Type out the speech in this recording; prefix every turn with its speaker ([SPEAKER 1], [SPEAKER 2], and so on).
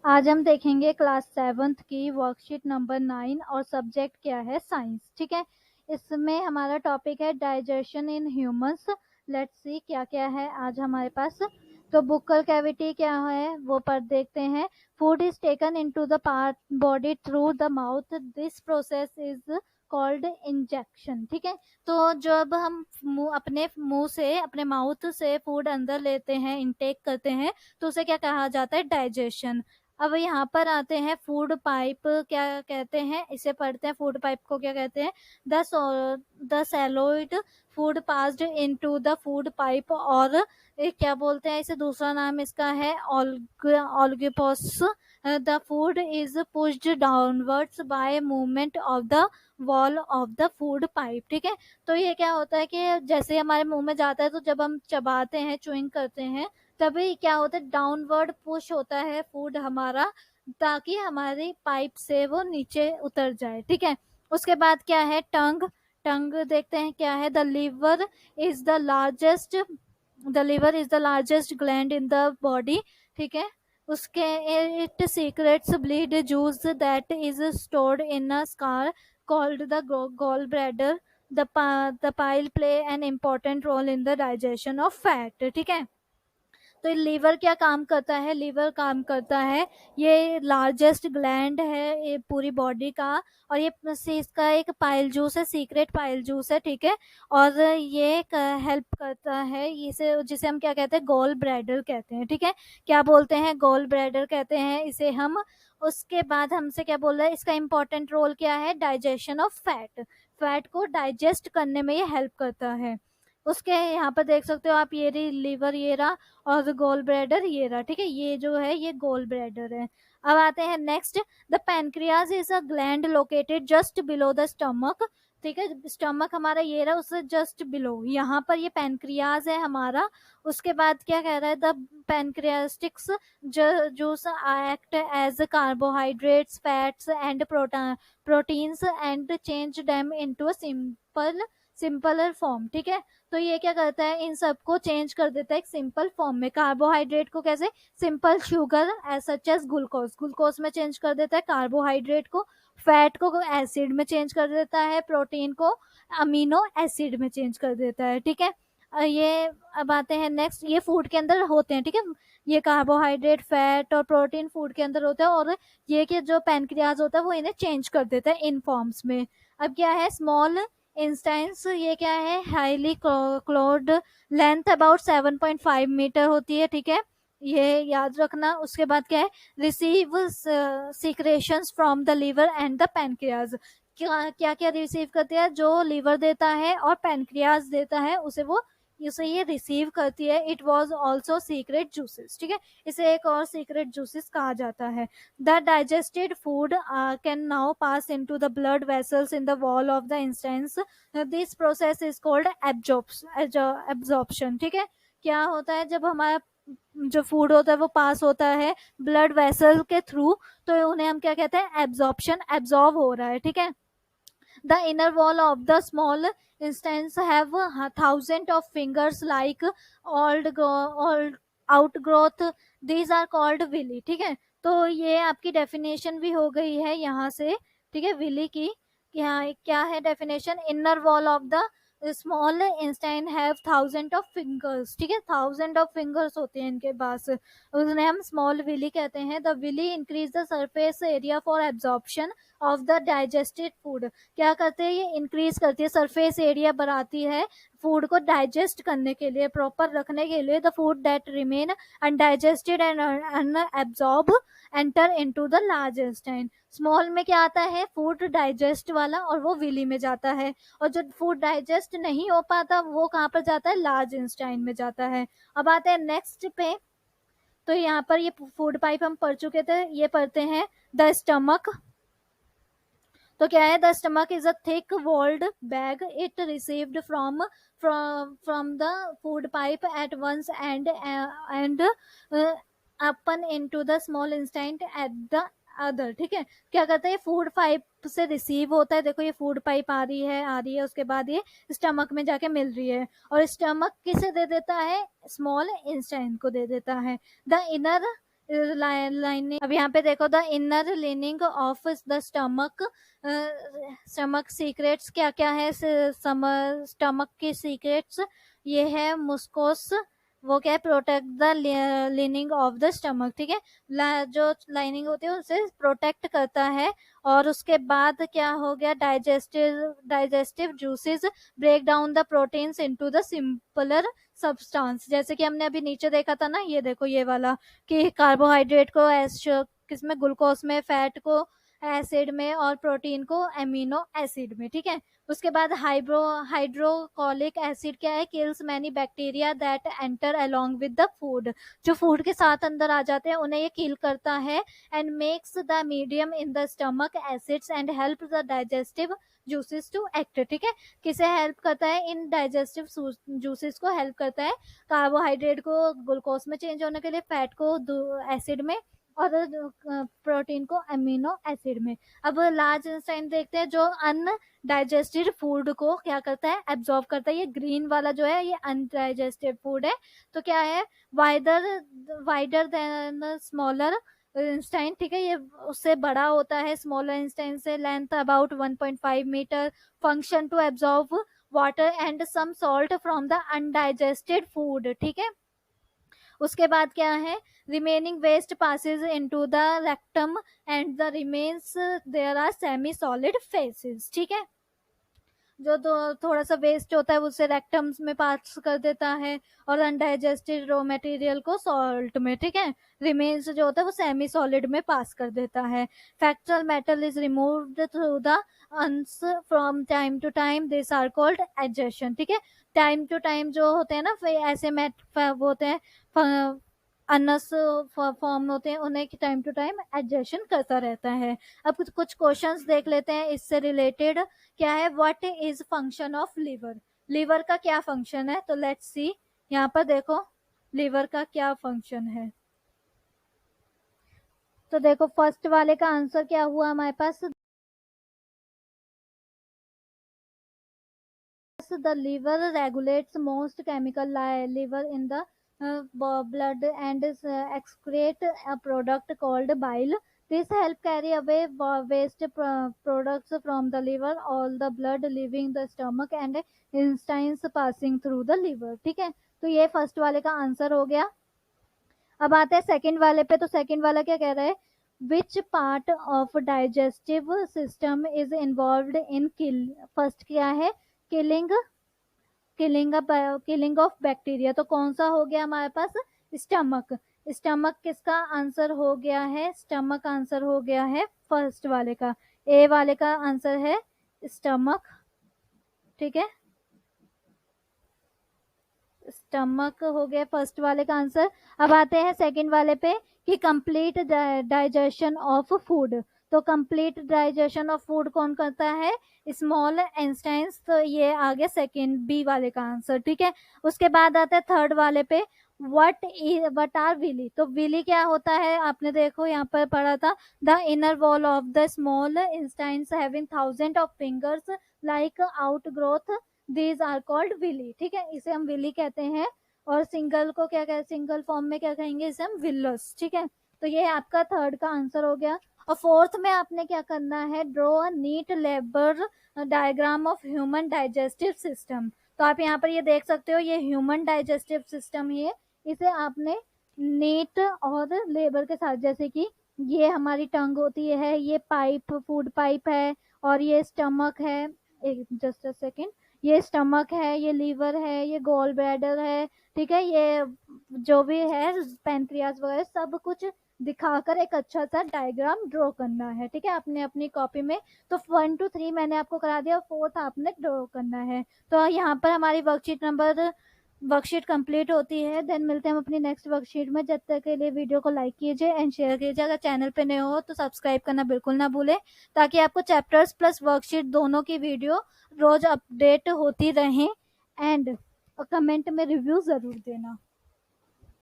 [SPEAKER 1] आज हम देखेंगे क्लास 7th की वर्कशीट नंबर 9 और सब्जेक्ट क्या है साइंस। ठीक है, इसमें हमारा टॉपिक है digestion in humans. Let's see क्या क्या है आज हमारे पास। तो बुक्कल कैविटी क्या है वो पर देखते हैं। Food is taken into the part body through the mouth, this process is called injection. ठीक है, तो जब हम अपने मुंह से, अपने माउथ से फूड अंदर लेते हैं, इनटेक करते हैं, तो उसे क्या कहा जाता है, डाइजेशन। अब यहाँ पर आते हैं फूड पाइप क्या कहते हैं, इसे पढ़ते हैं। फूड पाइप को क्या कहते हैं, the swallowed food passed into the food pipe, और क्या बोलते हैं इसे, दूसरा नाम इसका है ऑल्गिपोस। The food is pushed downwards by movement of the wall of the food pipe. ठीक है, तो ये क्या होता है कि जैसे हमारे मुंह में जाता है, तो जब हम चबाते हैं, च्युइंग करते हैं, तभी क्या होता है, डाउनवर्ड पुश होता है फूड हमारा, ताकि हमारी पाइप से वो नीचे उतर जाए। ठीक है, उसके बाद क्या है, टंग। टंग देखते हैं क्या है। Is the largest the liver is the largest gland in the body. ठीक है, उसके it secretes bile juice that is stored in a sac called the gall bladder. The bile play an important role in the digestion of fat. ठीक है, तो liver क्या काम करता है, लीवर काम करता है, ये लार्जेस्ट ग्लैंड है ये पूरी बॉडी का, और ये इसका एक पाइल जूस है, सीक्रेट पाइल जूस है। ठीक है, और ये हेल्प करता है इसे, जिसे हम क्या कहते हैं, गोल ब्लैडर कहते हैं। ठीक है, क्या बोलते हैं, गोल ब्लैडर कहते हैं इसे हम। उसके बाद हमसे क्या बोल रहा है, इसका इंपॉर्टेंट रोल क्या है, डाइजेशन ऑफ फैट। फैट को डाइजेस्ट करने में ये हेल्प करता है। उसके यहाँ पर देख सकते हो आप, ये रही लीवर, ये रहा, और गोल ब्लैडर ये रहा। ठीक है, ये जो है ये गोल ब्लैडर है। अब आते हैं next. The pancreas is a gland located just below the stomach. ठीक है, स्टमक हमारा ये रहा, उससे जस्ट बिलो यहाँ पर ये पैनक्रियाज है हमारा। उसके बाद क्या कह रहा है, the pancreatic juice act as carbohydrates, fats and proteins and change them into a simpler form. ठीक है, तो ये क्या करता है, इन सबको चेंज कर देता है एक सिंपल फॉर्म में। कार्बोहाइड्रेट को कैसे, simple sugar as such as glucose, glucose में चेंज कर देता है कार्बोहाइड्रेट को। फैट को एसिड में चेंज कर देता है, प्रोटीन को अमीनो एसिड में चेंज कर देता है। ठीक है, ये अब आते हैं नेक्स्ट। ये फूड के अंदर होते हैं। ठीक है, ये कार्बोहाइड्रेट, फैट और प्रोटीन फूड के अंदर होता है, और ये कि जो पैनक्रियाज होता है वो इन्हें चेंज कर देता है इन फॉर्म्स में। अब क्या है, स्मॉल इंस्टेंस, ये क्या है, हाईली क्लोर्ड, लेंथ अबाउट 7.5 मीटर होती है। ठीक है, ये याद रखना। उसके बाद क्या है, receive secretions from the liver and the pancreas. क्या क्या रिसीव करते हैं, जो लीवर देता है और पैनक्रियाज देता है उसे ये रिसीव करती है। It was also secret juices. ठीक है, इसे एक और सीक्रेट जूसेस कहा जाता है। The digested food can now pass into the blood vessels in the wall of the intestines. This process is called absorption. ठीक है, क्या होता है, जब हमारा जो फूड होता है वो पास होता है ब्लड वेसल के थ्रू, तो उन्हें हम क्या कहते हैं, एब्जॉर्प्शन, एब्जॉर्ब हो रहा है। ठीक है, the inner wall of the small intestines have thousands of fingers like old outgrowth. These are called villi. ठीक है, तो ये आपकी डेफिनेशन भी हो गई है यहाँ से। ठीक है, विली की क्या है definition, inner wall of the small Einstein have thousand of fingers. ठीक है, थाउजेंड ऑफ फिंगर्स होते हैं इनके पास, उन्हें हम स्मॉल विली कहते हैं। The villi increase the surface area for absorption of the digested food. क्या करते हैं, ये इंक्रीज करती है, सरफेस एरिया बढ़ाती है फूड को डाइजेस्ट करने के लिए, प्रॉपर रखने के लिए। The food that remain undigested and unabsorbed enter into the large Einstein. Small में क्या आता है, फूड डाइजेस्ट वाला, और वो विली में जाता है। और जो फूड डाइजेस्ट नहीं हो पाता वो कहाँ पर जाता है, लार्ज इंस्टाइन में जाता है। अब आते हैं नेक्स्ट पे। तो यहाँ पर ये फूड पाइप हम पढ़ चुके थे, ये पढ़ते हैं द स्टमक। तो क्या है, the stomach is a thick walled bag, it received from the food pipe at once and open into the small intestine at the other. ठीक है, क्या करते हैं, फूड पाइप से रिसीव होता है। देखो ये फूड पाइप आ रही है, उसके बाद ये स्टमक में जाके मिल रही है, और स्टमक किसे दे देता है, स्मॉल इंस्टेंट को दे देता है। द इनर लाइनिंग, अब यहाँ पे देखो the inner leaning of the stomach, stomach secrets क्या क्या है, स्टमक की सीक्रेट्स ये है मुस्कोस, वो क्या है, protect the leaning of the stomach, ठीक है, जो लाइनिंग होती है उसे प्रोटेक्ट करता है। और उसके बाद क्या हो गया, digestive juices break down the proteins into the simpler substance, जैसे कि हमने अभी नीचे देखा था ना, ये देखो ये वाला, कि कार्बोहाइड्रेट को किसमें, ग्लूकोज में, फैट को एसिड में, और प्रोटीन को एमिनो एसिड में, ठीक है। उसके बाद हाइड्रोक्लोरिक एसिड क्या है, kills many bacteria that enter along with the food, जो फूड के साथ अंदर आ जाते हैं उन्हें ये किल करता है। And makes the medium in the stomach acids and help the digestive juices to act, ठीक है। किसे हेल्प करता है, इन डाइजेस्टिव जूसेस को हेल्प करता है, कार्बोहाइड्रेट को ग्लूकोज में चेंज होने के लिए, फैट को एसिड में, और प्रोटीन को अमीनो एसिड में। अब लार्ज इंटेस्टाइन देखते हैं, जो अनडाइजेस्टेड फूड को क्या करता है, एब्जॉर्ब करता है। ये ग्रीन वाला जो है ये अनडाइजेस्टेड फूड है, तो क्या है, वाइडर देन स्मॉलर इंस्टाइन, ठीक है, ये उससे बड़ा होता है स्मॉलर इंस्टाइन से, length about 1.5 metre, function to absorb water and some salt from the undigested food, ठीक है। उसके बाद क्या है, remaining waste passes into the rectum and the remains there are semi solid faeces, ठीक है। जो थोड़ा सा वेस्ट होता है उसे रेक्टम्स में पास कर देता है, और अनडाइजेस्टेड रॉ मटेरियल को सॉल्ट में, ठीक है। रिमेन्स जो होता है वो सेमी सॉलिड में पास कर देता है। Faecal matter is removed through the anus from time to time, this are called egestion, ठीक है। टाइम टू टाइम जो होते हैं ना, फिर ऐसे वो होते हैं अनस फॉर्म होते हैं, उन्हें टाइम टू टाइम एडजस्शन करता रहता है। अब कुछ क्वेश्चंस देख लेते हैं इससे रिलेटेड, क्या है, what is function of liver, liver का क्या फंक्शन है, तो लेट्स सी, यहाँ पर देखो लिवर का क्या फंक्शन है। तो देखो फर्स्ट वाले का आंसर क्या हुआ हमारे पास, the liver regulates most chemical liver in the blood and excrete a product called bile. This help carry away waste products from the liver, all the blood leaving the stomach and intestines passing through the liver, ठीक है। तो ये first वाले का answer हो गया। अब आते हैं सेकंड वाले पे, तो सेकंड वाला क्या कह रहा है, which part of digestive system is involved in kill, first क्या है, किलिंग किलिंग ऑफ बैक्टीरिया, तो कौन सा हो गया हमारे पास, स्टमक, स्टमक किसका आंसर हो गया है, स्टमक आंसर हो गया है फर्स्ट वाले का, ए वाले का आंसर है स्टमक, ठीक है, स्टमक हो गया फर्स्ट वाले का आंसर। अब आते हैं सेकंड वाले पे, कि कंप्लीट डाइजेशन ऑफ फूड, तो कंप्लीट डाइजेशन ऑफ फूड कौन करता है, स्मॉल इंस्टेंस, तो ये आ गया सेकंड बी वाले का आंसर, ठीक है। उसके बाद आता है थर्ड वाले पे, वट आर विली, तो विली क्या होता है, आपने देखो यहाँ पर पढ़ा था, the inner wall of the small intestine having thousand of fingers like outgrowth, these are called villi, ठीक है, इसे हम विली कहते हैं। और सिंगल को क्या कहते, सिंगल फॉर्म में क्या कहेंगे, इसे हम विलस, ठीक है। तो ये आपका थर्ड का आंसर हो गया। और फोर्थ में आपने क्या करना है, draw a neat labelled diagram of human digestive system, तो आप यहाँ पर ये देख सकते हो, ये ह्यूमन डाइजेस्टिव सिस्टम ही है, इसे आपने नीट और लेबर के साथ, जैसे कि ये हमारी टंग होती है, ये पाइप, फूड पाइप है, और ये स्टमक है, एक जस्ट अ सेकेंड, ये स्टमक है, ये लीवर है, ये गोल ब्लैडर है, ठीक है, ये जो भी है पेनक्रियास वगैरह सब कुछ दिखाकर एक अच्छा सा डायग्राम ड्रॉ करना है, ठीक है, आपने अपनी कॉपी में। तो 1 to 3 मैंने आपको करा दिया, फोर्थ आपने ड्रॉ करना है। तो यहाँ पर हमारी वर्कशीट कंप्लीट होती है। देन मिलते हैं हम अपनी नेक्स्ट वर्कशीट में। जब तक के लिए वीडियो को लाइक कीजिए एंड शेयर कीजिए। अगर चैनल पे नए हो तो सब्सक्राइब करना बिल्कुल ना भूलें, ताकि आपको चैप्टर्स प्लस वर्कशीट दोनों की वीडियो रोज अपडेट होती रहें। एंड कमेंट में रिव्यू ज़रूर देना।